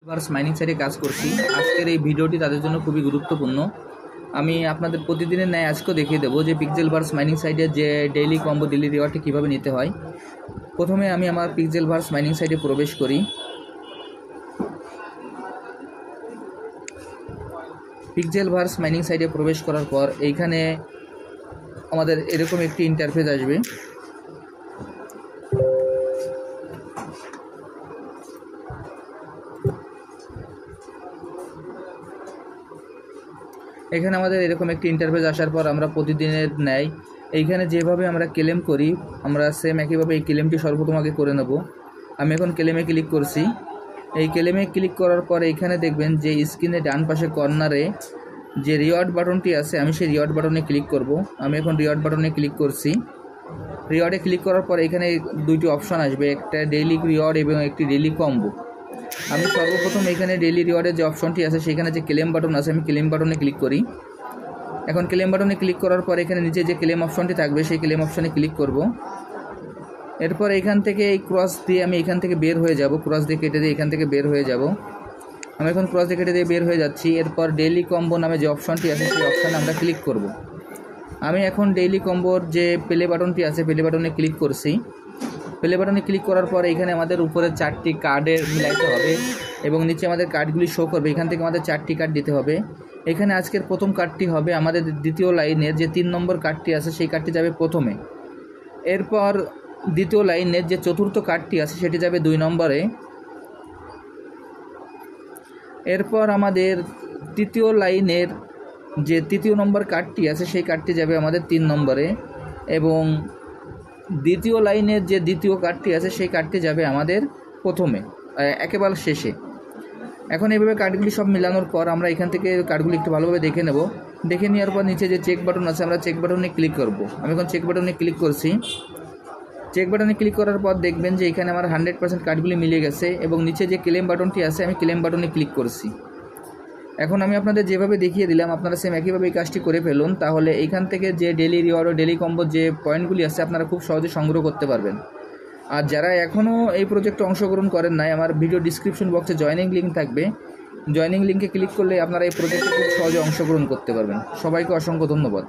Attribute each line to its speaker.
Speaker 1: Verse mining সাইটে কাজ করছি। আজকের এই ভিডিওটি তাদের জন্য খুবই গুরুত্বপূর্ণ। আমি আপনাদের প্রতিদিনের ন্যায় আজকেও দেখিয়ে দেবো যে পিক্সেল ভার্স মাইনিং সাইটে যে ডেইলি কম্বো ডেইলি রিওয়ার্ডটি কীভাবে নিতে হয়। প্রথমে আমি আমার পিক্সেল ভার্স মাইনিং সাইটে প্রবেশ করি। পিক্সেল ভার্স মাইনিং সাইটে প্রবেশ করার পর এইখানে আমাদের এরকম একটি ইন্টারফেস আসবে। এখানে আমাদের এরকম একটি ইন্টারফেস আসার পর আমরা প্রতিদিনের ন্যায় এইখানে যেভাবে আমরা ক্লেম করি আমরা সেম একইভাবে এই ক্লেমটি সর্বপ্রথম আগে করে নেব। আমি এখন ক্লেমে ক্লিক করছি। এই ক্লেমে ক্লিক করার পর এইখানে দেখবেন যে স্ক্রিনে ডান পাশে কর্নারে যে রিওয়ার্ড বাটনটি আছে আমি সেই রিওয়ার্ড বাটনে ক্লিক করব। আমি এখন রিওয়ার্ড বাটনে ক্লিক করছি। রিওয়ার্ডে ক্লিক করার পর এখানে দুইটি অপশন আসবে, একটা ডেইলি রিওয়ার্ড এবং একটি ডেইলি কম্বো। আমি সর্বপ্রথম এখানে ডেইলি রিওয়ার্ডের যে অপশনটি আছে সেখানে যে ক্লেম বাটন আছে আমি ক্লেম বাটনে ক্লিক করি। এখন ক্লেম বাটনে ক্লিক করার পর এখানে নিচে যে ক্লেম অপশনটি থাকবে সেই ক্লেম অপশনে ক্লিক করব। এরপর এখান থেকে এই ক্রস দিয়ে আমি এখান থেকে বের হয়ে যাব, ক্রস দিয়ে কেটে দিয়ে এখান থেকে বের হয়ে যাব। আমি এখন ক্রস দিয়ে কেটে দিয়ে বের হয়ে যাচ্ছি। এরপর ডেইলি কম্বো নামে যে অপশনটি আছে সেই অপশানে আমরা ক্লিক করব। আমি এখন ডেইলি কম্বোর যে প্লে বাটনটি আছে প্লে বাটনে ক্লিক করছি। প্লে বাটনে ক্লিক করার পর এখানে আমাদের উপরে 4টি কার্ডের মিলাইতে হবে এবং নিচে আমাদের কার্ডগুলি শো করবে। এখান থেকে আমাদের 4টি কার্ড দিতে হবে। এখানে আজকের প্রথম কার্ডটি হবে আমাদের দ্বিতীয় লাইনের যে 3 নম্বর কার্ডটি আছে সেই কার্ডটি যাবে প্রথমে। এরপর দ্বিতীয় লাইনের যে চতুর্থ কার্ডটি আছে সেটি যাবে 2 নম্বরে। এরপর আমাদের তৃতীয় লাইনের যে 3 নম্বর কার্ডটি আছে সেই কার্ডটি যাবে আমাদের 3 নম্বরে এবং দ্বিতীয় লাইনের যে দ্বিতীয় কার্ডটি আছে সেই কার্ডটি যাবে আমাদের প্রথমে একেবারে শেষে। এখন এইভাবে কার্ডগুলি সব মিলানোর পর আমরা এখান থেকে কার্ডগুলি একটু ভালোভাবে দেখে নেব। দেখে নেওয়ার পর নিচে যে চেক বাটন আছে আমরা চেক বাটনে ক্লিক করব। আমি এখন চেক বাটনে ক্লিক করছি। চেক বাটনে ক্লিক করার পর দেখবেন যে এখানে আমার 100% কার্ডগুলি মিলে গেছে এবং নিচে যে ক্লেম বাটনটি আছে আমি ক্লেম বাটনে ক্লিক করছি। এখন আমি আপনাদের যেভাবে দেখিয়ে দিলাম আপনারা সেম একইভাবে এই কাজটি করে ফেলুন, তাহলে এইখান থেকে যে ডেইলি রিওয়ার্ড ও ডেইলি কম্বো যে পয়েন্টগুলি আছে আপনারা খুব সহজে সংগ্রহ করতে পারবেন। আর যারা এখনও এই প্রজেক্টে অংশগ্রহণ করেন নাই আমার ভিডিও ডিসক্রিপশন বক্সে জয়েনিং লিঙ্ক থাকবে, জয়েনিং লিঙ্কে ক্লিক করলে আপনারা এই প্রজেক্টে খুব সহজে অংশগ্রহণ করতে পারবেন। সবাইকে অসংখ্য ধন্যবাদ।